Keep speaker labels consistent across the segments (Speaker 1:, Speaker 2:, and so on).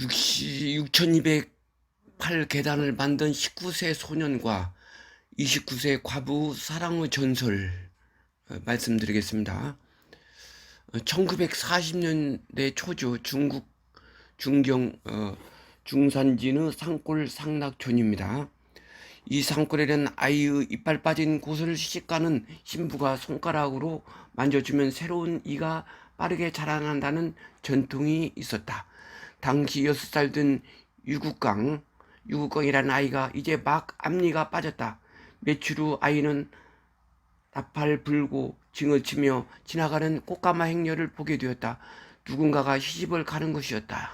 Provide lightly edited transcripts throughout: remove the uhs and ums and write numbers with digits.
Speaker 1: 6208 계단을 만든 19세 소년과 29세 과부 사랑의 전설 말씀드리겠습니다. 1940년대 초죠. 중국 중경 중산진의 산골 상락촌입니다. 이 산골에는 아이의 이빨 빠진 곳을 시집가는 신부가 손가락으로 만져주면 새로운 이가 빠르게 자라난다는 전통이 있었다. 당시 6살 된 유국강이라는 아이가 이제 막 앞니가 빠졌다. 며칠 후 아이는 나팔 불고 징을 치며 지나가는 꽃가마 행렬을 보게 되었다. 누군가가 시집을 가는 것이었다.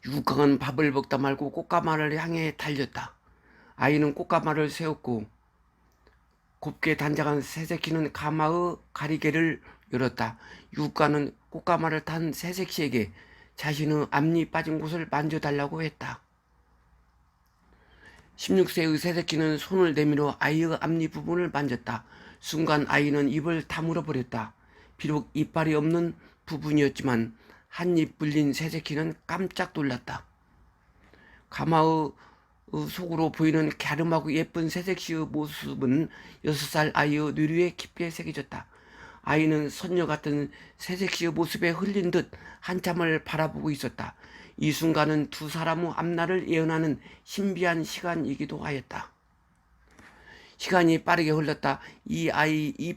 Speaker 1: 유국강은 밥을 먹다 말고 꽃가마를 향해 달렸다. 아이는 꽃가마를 세웠고 곱게 단장한 새새끼는 가마의 가리개를 열었다. 유국강은 꽃가마를 탄 새새끼에게 자신의 앞니 빠진 곳을 만져달라고 했다. 16세의 새새끼는 손을 내밀어 아이의 앞니 부분을 만졌다. 순간 아이는 입을 다물어 버렸다. 비록 이빨이 없는 부분이었지만 한 입 불린 새새끼는 깜짝 놀랐다. 가마의 속으로 보이는 갸름하고 예쁜 새새끼의 모습은 6살 아이의 뇌리에 깊게 새겨졌다. 아이는 선녀 같은 새새끼의 모습에 흘린 듯 한참을 바라보고 있었다. 이 순간은 두 사람의 앞날을 예언하는 신비한 시간이기도 하였다. 시간이 빠르게 흘렀다. 이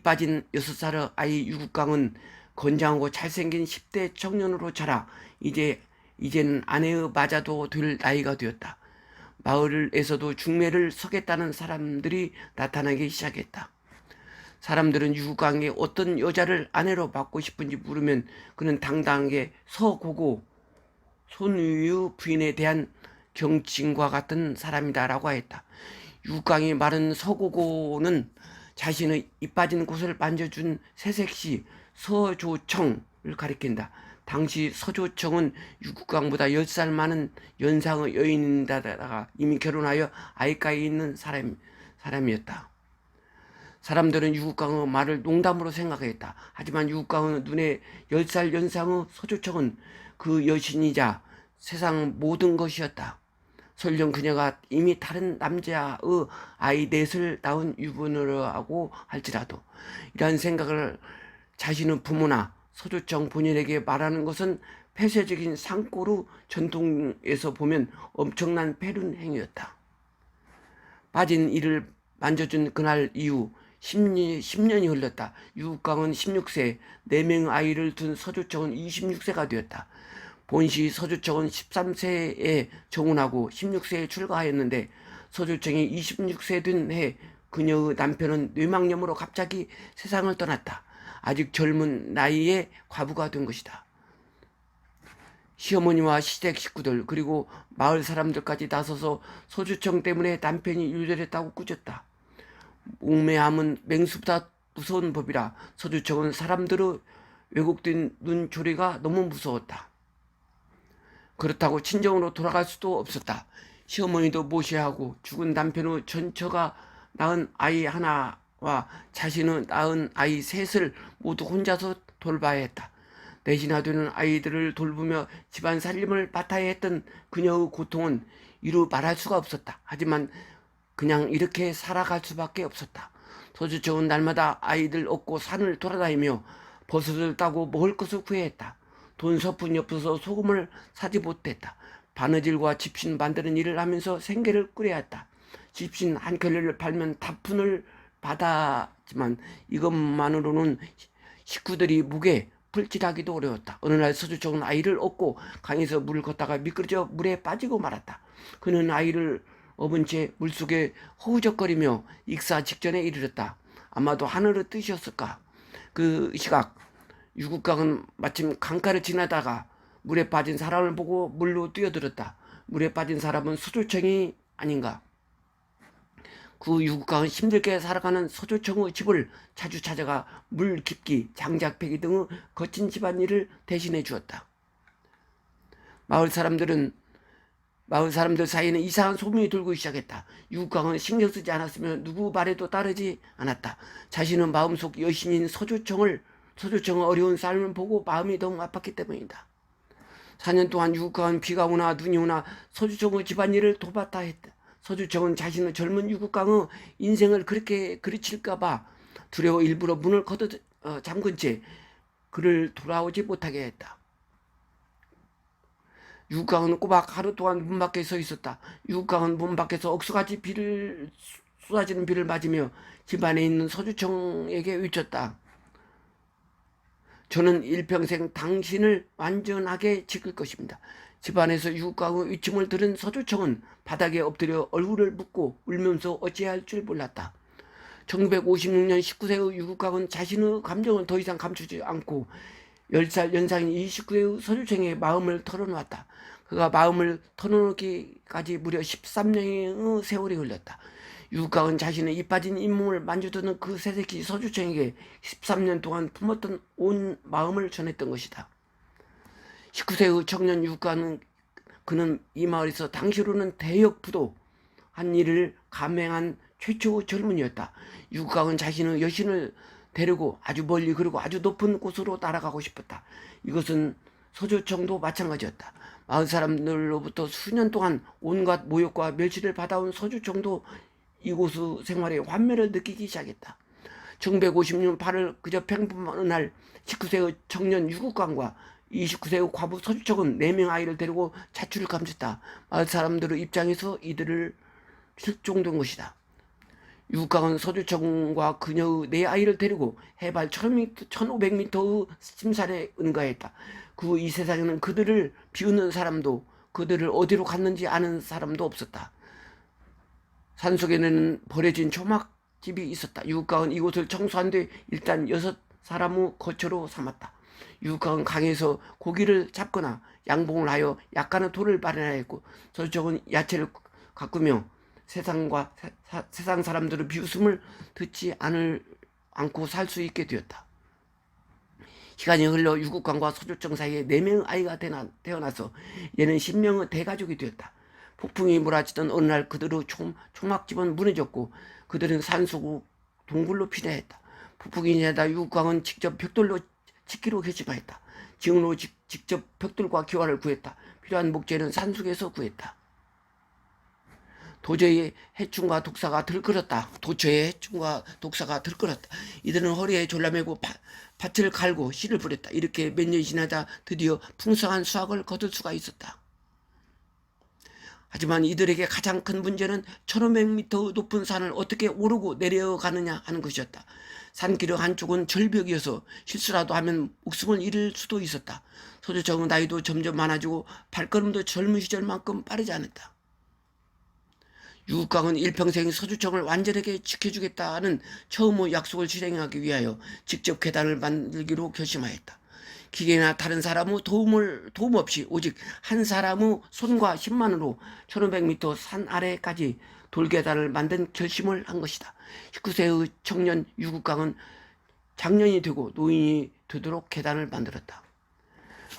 Speaker 1: 빠진 6살의 아이 유국강은 건장하고 잘생긴 10대 청년으로 자라 이제는 아내의 맞아도 될 나이가 되었다. 마을에서도 중매를 서겠다는 사람들이 나타나기 시작했다. 사람들은 유국강이 어떤 여자를 아내로 받고 싶은지 물으면 그는 당당하게 서고고 손위의 부인에 대한 경친과 같은 사람이다라고 하였다. 유국강이 말한 서고고는 자신의 입 빠진 곳을 만져준 새색시 서조청을 가리킨다. 당시 서조청은 유국강보다 10살 많은 연상의 여인인데다가 이미 결혼하여 아이까지 있는 사람이었다. 사람들은 유국강의 말을 농담으로 생각했다. 하지만 유국강의 눈에 10살 연상의 서조청은 그 여신이자 세상 모든 것이었다. 설령 그녀가 이미 다른 남자의 아이 넷을 낳은 유부녀로 하고 할지라도 이러한 생각을 자신의 부모나 서조청 본인에게 말하는 것은 폐쇄적인 산골의 전통에서 보면 엄청난 패륜 행위였다. 빠진 이를 만져준 그날 이후 10년이 흘렀다. 유국강은 16세, 4명의 아이를 둔 서조청은 26세가 되었다. 본시 서조청은 13세에 정혼하고 16세에 출가하였는데 서조청이 26세 된 해 그녀의 남편은 뇌망염으로 갑자기 세상을 떠났다. 아직 젊은 나이에 과부가 된 것이다. 시어머니와 시댁 식구들 그리고 마을 사람들까지 나서서 서조청 때문에 남편이 유절했다고 꾸짖었다. 옥매함은 맹수보다 무서운 법이라 서조청은 사람들의 왜곡된 눈초리가 너무 무서웠다. 그렇다고 친정으로 돌아갈 수도 없었다. 시어머니도 모셔야 하고 죽은 남편의 전처가 낳은 아이 하나와 자신의 낳은 아이 셋을 모두 혼자서 돌봐야 했다. 넷이나 되는 아이들을 돌보며 집안 살림을 맡아야 했던 그녀의 고통은 이루 말할 수가 없었다. 하지만 그냥 이렇게 살아갈 수밖에 없었다. 서주청은 날마다 아이들 업고 산을 돌아다니며 버섯을 따고 먹을 것을 구해했다. 돈 서푼이 없어서 소금을 사지 못했다. 바느질과 집신 만드는 일을 하면서 생계를 꾸려야 했다. 집신 한 켤레를 팔면 다푼을 받았지만 이것만으로는 식구들이 무게 풀칠하기도 어려웠다. 어느 날 서주청은 아이를 업고 강에서 물을 걷다가 미끄러져 물에 빠지고 말았다. 그는 아이를 업은 채 물속에 허우적거리며 익사 직전에 이르렀다. 아마도 하늘의 뜻이었을까. 그 시각 유국강은 마침 강가를 지나다가 물에 빠진 사람을 보고 물로 뛰어들었다. 물에 빠진 사람은 서조청이 아닌가. 그 유국강은 힘들게 살아가는 서조청의 집을 자주 찾아가 물 깊기, 장작 패기 등의 거친 집안일을 대신해 주었다. 마을 사람들 사이에는 이상한 소문이 돌고 시작했다. 유국강은 신경 쓰지 않았으며 누구 말에도 따르지 않았다. 자신의 마음속 여신인 서조청의 어려운 삶을 보고 마음이 너무 아팠기 때문이다. 4년 동안 유국강은 비가 오나 눈이 오나 서주청의 집안일을 도맡아 했다. 서주청은 자신의 젊은 유국강의 인생을 그렇게 그르칠까봐 두려워 일부러 문을 잠근 채 그를 돌아오지 못하게 했다. 유국강은 꼬박 하루 동안 문 밖에 서 있었다. 유국강은 문 밖에서 억수같이 쏟아지는 비를 맞으며 집안에 있는 서주청에게 외쳤다. 저는 일평생 당신을 완전하게 지킬 것입니다. 집안에서 유국강의 위침을 들은 서주청은 바닥에 엎드려 얼굴을 묻고 울면서 어찌할 줄 몰랐다. 1956년 19세의 유국강은 자신의 감정을 더 이상 감추지 않고 10살 연상인 29세의 서주청의 마음을 털어놓았다. 그가 마음을 털어놓기까지 무려 13년의 세월이 흘렀다. 유국강은 자신의 이빠진 잇몸을 만져두는 그 새새끼 서주청에게 13년 동안 품었던 온 마음을 전했던 것이다. 19세의 청년 유국강은 그는 이 마을에서 당시로는 대역부도 한 일을 감행한 최초의 젊은이였다. 유국강은 자신의 여신을 데리고 아주 멀리 그리고 아주 높은 곳으로 날아가고 싶었다. 이것은 서주청도 마찬가지였다. 마을 사람들로부터 수년 동안 온갖 모욕과 멸시를 받아온 서주청도 이곳의 생활에 환멸을 느끼기 시작했다. 1950년 8월 그저 평범한 날 19세의 청년 유국강과 29세의 과부 서주청은 4명 아이를 데리고 자취를 감췄다. 마을 사람들의 입장에서 이들을 실종된 것이다. 유국강은 서주청과 그녀의 4아이를 데리고 해발 1500m의 심산에 응가했다. 그 이 세상에는 그들을 비웃는 사람도 그들을 어디로 갔는지 아는 사람도 없었다. 산속에는 버려진 초막집이 있었다. 유국강은 이곳을 청소한 뒤 일단 6사람의 거처로 삼았다. 유국강은 강에서 고기를 잡거나 양봉을 하여 약간의 돌을 마련하였고 서주청은 야채를 가꾸며 세상 사람들의 비웃음을 듣지 않고 살 수 있게 되었다. 시간이 흘러 유국강과 서주청 사이에 4명의 아이가 태어나서 얘는 10명의 대가족이 되었다. 폭풍이 몰아치던 어느 날 그들의 초막집은 무너졌고 그들은 산속 동굴로 피내했다. 폭풍이 지나다 유국강은 직접 벽돌로 짓기로 결심하였다. 지응으로 직접 벽돌과 기와를 구했다. 필요한 목재는 산속에서 구했다. 도저히 해충과 독사가 들끓었다. 이들은 허리에 졸라매고 밭을 갈고 씨를 뿌렸다. 이렇게 몇 년이 지나다 드디어 풍성한 수확을 거둘 수가 있었다. 하지만 이들에게 가장 큰 문제는 1500m 높은 산을 어떻게 오르고 내려가느냐 하는 것이었다. 산길의 한쪽은 절벽이어서 실수라도 하면 목숨을 잃을 수도 있었다. 서주청의 나이도 점점 많아지고 발걸음도 젊은 시절만큼 빠르지 않았다. 유국강은 일평생 서주청을 완전하게 지켜주겠다는 처음의 약속을 실행하기 위하여 직접 계단을 만들기로 결심하였다. 기계나 다른 사람의 도움 없이 오직 한 사람의 손과 힘만으로 1500m 산 아래까지 돌계단을 만든 결심을 한 것이다. 19세의 청년 유국강은 장년이 되고 노인이 되도록 계단을 만들었다.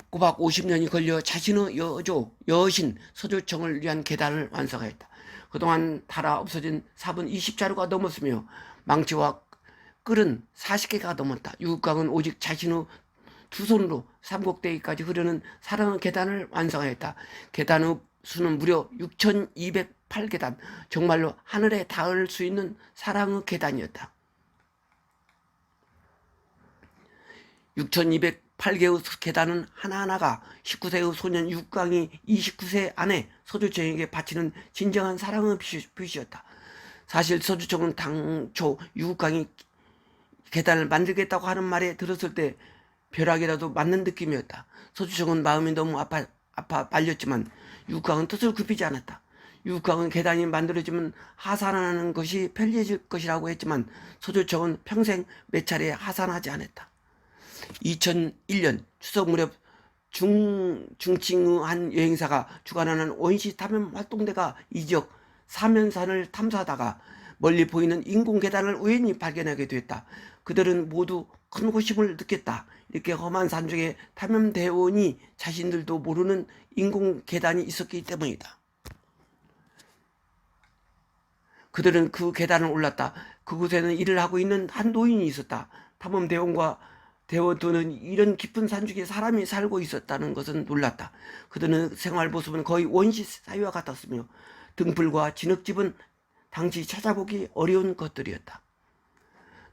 Speaker 1: 꼬박 50년이 걸려 자신의 여신 서주청을 위한 계단을 완성하였다. 그동안 닳아 없어진 삽은 20자루가 넘었으며 망치와 끌은 40개가 넘었다. 유국강은 오직 자신의 두 손으로 삼곡대기까지 흐르는 사랑의 계단을 완성하였다. 계단의 수는 무려 6208계단, 정말로 하늘에 닿을 수 있는 사랑의 계단이었다. 6208개의 계단은 하나하나가 19세의 소년 유국강이 29세 안에 서주청에게 바치는 진정한 사랑의 표시였다. 사실 서주청은 당초 유국강이 계단을 만들겠다고 하는 말에 들었을 때 벼락이라도 맞는 느낌이었다. 서주청은 마음이 너무 아파 말렸지만 유국강은 뜻을 굽히지 않았다. 유국강은 계단이 만들어지면 하산하는 것이 편리해질 것이라고 했지만 서주청은 평생 몇 차례 하산하지 않았다. 2001년 추석 무렵 중칭의 한 여행사가 주관하는 원시 탐험 활동대가 이 지역 사면산을 탐사하다가 멀리 보이는 인공계단을 우연히 발견하게 됐다. 그들은 모두 큰 호심을 느꼈다. 이렇게 험한 산 중에 탐험대원이 자신들도 모르는 인공계단이 있었기 때문이다. 그들은 그 계단을 올랐다. 그곳에는 일을 하고 있는 한 노인이 있었다. 탐험대원과 대원도는 이런 깊은 산중에 사람이 살고 있었다는 것은 놀랐다. 그들은 생활 모습은 거의 원시 사회와 같았으며 등불과 진흙집은 당시 찾아보기 어려운 것들이었다.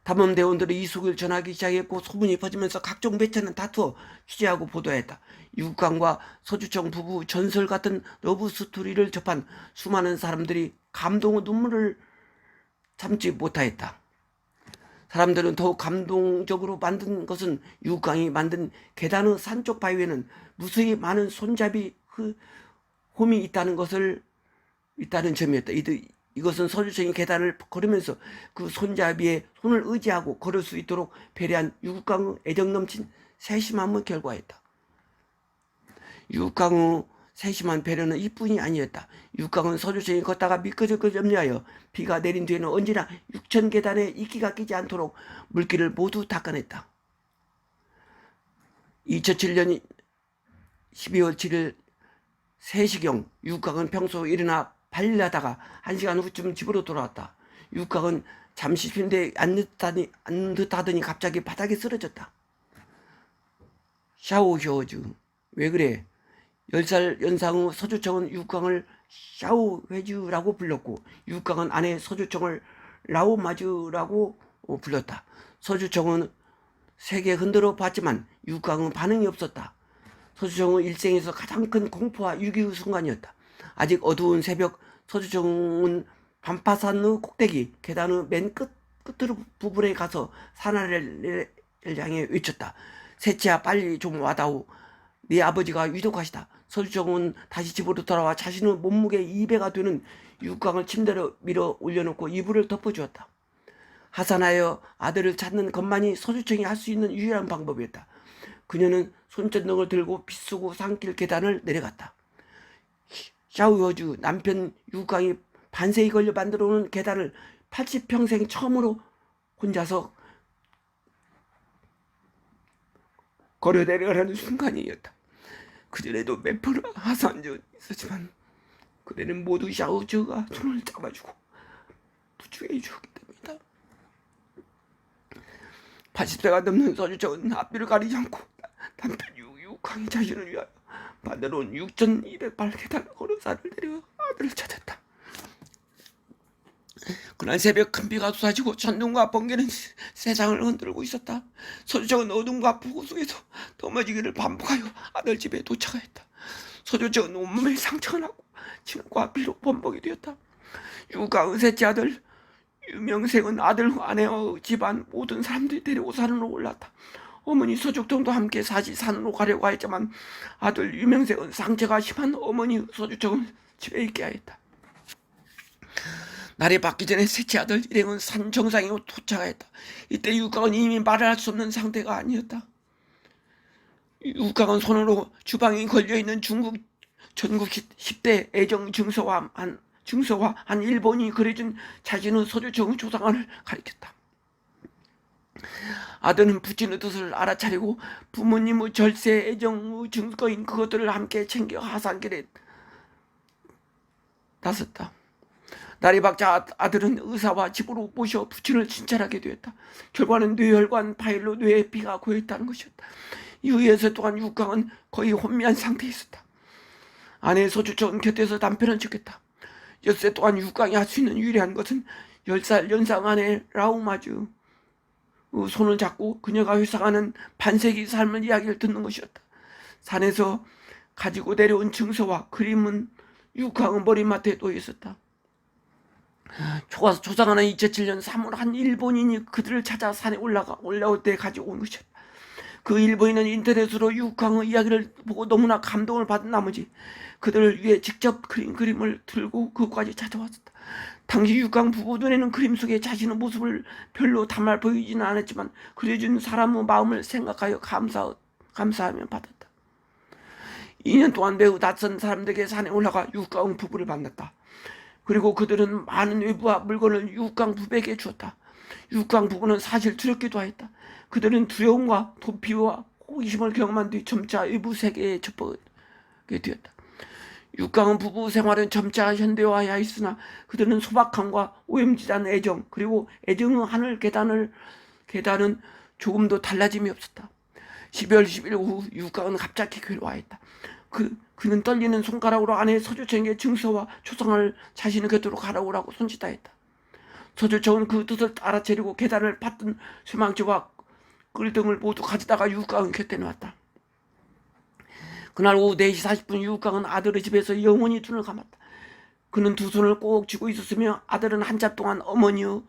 Speaker 1: 탐험대원들이 이 소식을 전하기 시작했고 소문이 퍼지면서 각종 매체는 다투어 취재하고 보도했다. 육강과 서주청 부부 전설 같은 러브 스토리를 접한 수많은 사람들이 감동의 눈물을 참지 못하였다. 사람들은 더욱 감동적으로 만든 것은 육강이 만든 계단의 산쪽 바위에는 무수히 많은 손잡이 홈이 있다는 점이었다. 이것은 서주청이 계단을 걸으면서 그 손잡이에 손을 의지하고 걸을 수 있도록 배려한 육강의 애정 넘친 세심함의 결과였다. 육강의 세심한 배려는 이뿐이 아니었다. 육강은 서주청이 걷다가 미끄러질 염려하여 비가 내린 뒤에는 언제나 6,000계단에 이끼가 끼지 않도록 물기를 모두 닦아냈다. 2007년 12월 7일 3시경 육강은 평소 일어나 발일하다가 1시간 후쯤 집으로 돌아왔다. 육강은 잠시 쉰데 앉듯하더니 갑자기 바닥에 쓰러졌다. 샤오효즈, 왜 그래? 10살 연상의 서주청은 육강을 샤오회즈라고 불렀고 육강은 아내 서주청을 라오마즈라고 불렀다. 서주청은 세게 흔들어 봤지만 육강은 반응이 없었다. 서주청의 일생에서 가장 큰 공포와 위기의 순간이었다. 아직 어두운 새벽 서주청은 반파산의 꼭대기 계단의 맨 끝으로 부분에 가서 산하를 향해 외쳤다. 셋째야, 빨리 좀 와다오. 네 아버지가 위독하시다. 서주청은 다시 집으로 돌아와 자신의 몸무게 2배가 되는 육강을 침대로 밀어 올려놓고 이불을 덮어주었다. 하산하여 아들을 찾는 것만이 서주청이 할 수 있는 유일한 방법이었다. 그녀는 손전등을 들고 빗속고 산길 계단을 내려갔다. 샤오효즈 남편 육강이 반세에 걸려 만들어 놓은 계단을 80평생 처음으로 혼자서 걸어 내려가는 순간이었다. 그전에도 몇 번 하산한 적은 있었지만 그대는 모두 샤오즈가 손을 잡아주고 부축해 주었기 때문이다. 80세가 넘는 서주청은 앞뒤를 가리지 않고 남편 육강이 자신을 위하여 반대로는 6,200발 계단을 걸어 산을 내려 아들을 찾았다. 그날 새벽 큰 비가 쏟아지고 천둥과 번개는 세상을 흔들고 있었다. 서주청은 어둠과 폭우 속에서 넘어지기를 반복하여 아들 집에 도착하였다. 서주청은 온몸에 상처가 나고 침과 피로 범벅이 되었다. 육강의 셋째 아들 유명생은 아들과 아내와 집안 모든 사람들이 데리고 산으로 올랐다. 어머니 서주청도 함께 산으로 가려고 했지만 아들 유명생은 상처가 심한 어머니 서주청을 집에 있게 하였다. 날이 밝기 전에 셋째 아들 일행은 산 정상에 도착하였다. 이때 육강은 이미 말을 할 수 없는 상태가 아니었다. 육강은 손으로 주방에 걸려있는 중국 전국 10대 애정 증서와 한 일본이 그려준 자신의 서주청 조상을 가리켰다. 아들은 부친의 뜻을 알아차리고 부모님의 절세 애정의 증거인 그것들을 함께 챙겨 하산길에 나섰다. 날이 밝자 아들은 의사와 집으로 모셔 부친을 진찰하게 되었다. 결과는 뇌혈관 파열로 뇌에 피가 고였다는 것이었다. 이후에서 또한 육강은 거의 혼미한 상태에 있었다. 아내 서주청은 곁에서 남편을 지켰다. 엿새 또한 육강이 할 수 있는 유일한 것은 10살 연상 아내 라우마즈 손을 잡고 그녀가 회상하는 반세기 삶의 이야기를 듣는 것이었다. 산에서 가지고 내려온 증서와 그림은 육강의 머리맡에 놓여 있었다. 조상하는 2007년 3월 한 일본인이 그들을 찾아 산에 올라올 때 가지고 온 것이었다. 그 일본인은 인터넷으로 육강의 이야기를 보고 너무나 감동을 받은 나머지 그들을 위해 직접 그린 그림을 들고 그곳까지 찾아왔었다. 당시 육강 부부 눈에는 그림 속에 자신의 모습을 별로 담아 보이지는 않았지만 그려준 사람의 마음을 생각하여 감사하며 받았다. 2년 동안 매우 낯선 사람들에게 산에 올라가 육강 부부를 만났다. 그리고 그들은 많은 외부와 물건을 육강 부부에게 주었다. 육강 부부는 사실 두렵기도 하였다. 그들은 두려움과 도피와 호기심을 경험한 뒤 점차 외부 세계에 접하게 되었다. 육강 부부 생활은 점차 현대화해야 했으나 그들은 소박함과 오염지단 애정 그리고 애정의 하늘 계단은 조금도 달라짐이 없었다. 12월 10일 오후 유각은 갑자기 교회로 와 있다. 그는 떨리는 손가락으로 아내 서주청에게 증서와 초상을 자신의 곁으로 가져오라고 손짓다 했다. 서주청은 그 뜻을 알아채려고 계단을 받던 쇠망치와 끌등을 모두 가져다가 유각은 곁에 놓았다. 그날 오후 4시 40분 유각은 아들의 집에서 영원히 눈을 감았다. 그는 두 손을 꼭 쥐고 있었으며 아들은 한참 동안 어머니의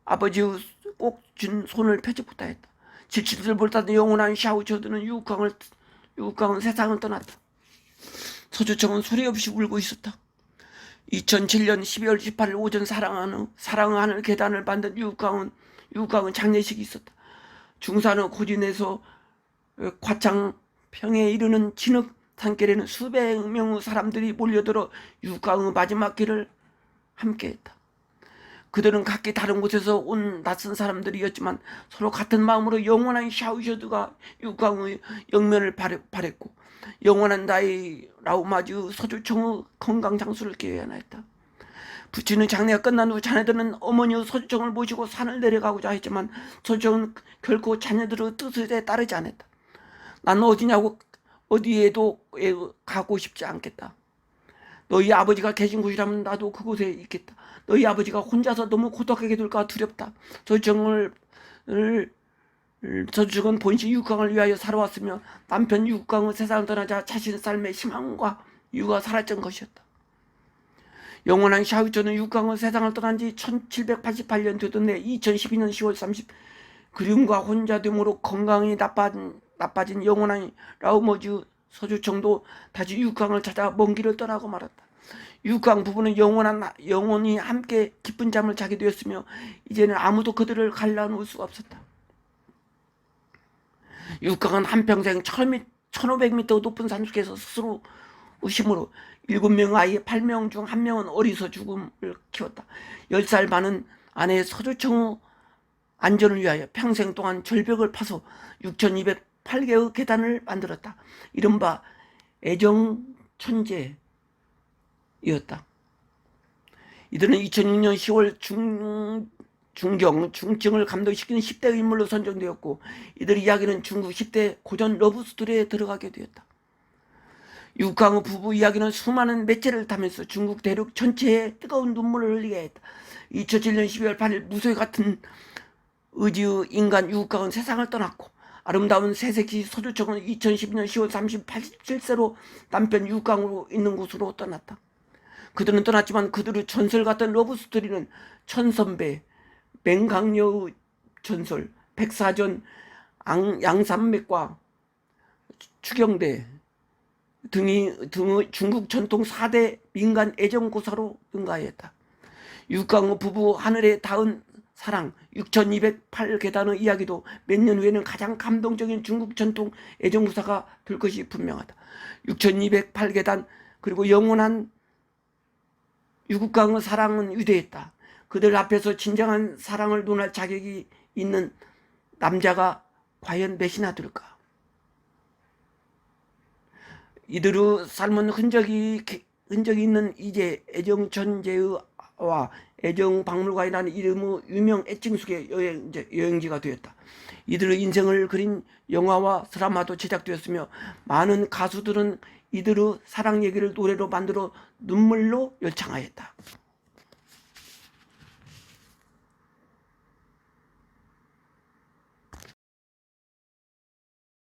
Speaker 1: 아버지의 꼭 쥔 손을 펴집었다 했다. 지치듯을 못하던 영원한 샤우저드는 유각은 세상을 떠났다. 서주청은 소리 없이 울고 있었다. 2007년 12월 18일 오전 사랑의 하늘 계단을 만든 유각은 장례식이 있었다. 중산의 고진에서 과창평에 이르는 진흙 산길에는 수백 명의 사람들이 몰려들어 유각의 마지막 길을 함께했다. 그들은 각기 다른 곳에서 온 낯선 사람들이었지만 서로 같은 마음으로 영원한 샤우셔드가 유각의 영면을 바랬고 영원한 나의 라우마즈 서주청의 건강 장수를 기원하였다. 부친의 장례가 끝난 후 자네들은 어머니의 서주청을 모시고 산을 내려가고자 했지만 서주청은 결코 자녀들의 뜻에 따르지 않았다. 난 어디에도 가고 싶지 않겠다. 너희 아버지가 계신 곳이라면 나도 그곳에 있겠다. 너희 아버지가 혼자서 너무 고독하게 될까 두렵다. 서주청은 본시 유각을 위하여 살아왔으며 남편 유각은 세상을 떠나자 자신의 삶의 희망과 이유가 사라진 것이었다. 영원한 샤우저는 유각은 세상을 떠난 지 1788년 되던 해 2012년 10월 30일 그리움과 혼자됨으로 건강이 나빠진 영원한 라우머즈 서주청도 다시 유각을 찾아 먼 길을 떠나고 말았다. 유각 부부는 영원히 함께 깊은 잠을 자게 되었으며 이제는 아무도 그들을 갈라놓을 수가 없었다. 유각은 한평생 1500m 높은 산속에서 스스로 의심으로 7명의 아이 8명 중 1명은 어리서 죽음을 키웠다. 10살 많은 아내 서주청의 안전을 위하여 평생 동안 절벽을 파서 6208개의 계단을 만들었다. 이른바 애정천재였다. 이들은 2006년 10월 중증을 감독시키는 10대 인물로 선정되었고 이들의 이야기는 중국 10대 고전 러브스토리에 들어가게 되었다. 유각의 부부 이야기는 수많은 매체를 타면서 중국 대륙 전체에 뜨거운 눈물을 흘리게 했다. 2007년 12월 8일 무쇠 같은 의지의 인간 유각은 세상을 떠났고 아름다운 새색시 서주청은 2012년 10월 30일 87세로 남편 유각으로 있는 곳으로 떠났다. 그들은 떠났지만 그들의 전설 같은 러브스토리는 천선배, 맹강녀의 전설, 백사전, 양산맥과 추경대 등의 중국 전통 4대 민간 애정고사로 능가하였다. 유각의 부부 하늘에 닿은 사랑 6208계단의 이야기도 몇 년 후에는 가장 감동적인 중국 전통 애정고사가 될 것이 분명하다. 6208계단 그리고 영원한 유국강의 사랑은 위대했다. 그들 앞에서 진정한 사랑을 논할 자격이 있는 남자가 과연 몇이나 될까? 이들의 삶은 흔적이 있는 이제 애정천재와 애정박물관이라는 이름의 유명 애칭숙의 여행지가 되었다. 이들의 인생을 그린 영화와 드라마도 제작되었으며 많은 가수들은 이들의 사랑 얘기를 노래로 만들어 눈물로 열창하였다.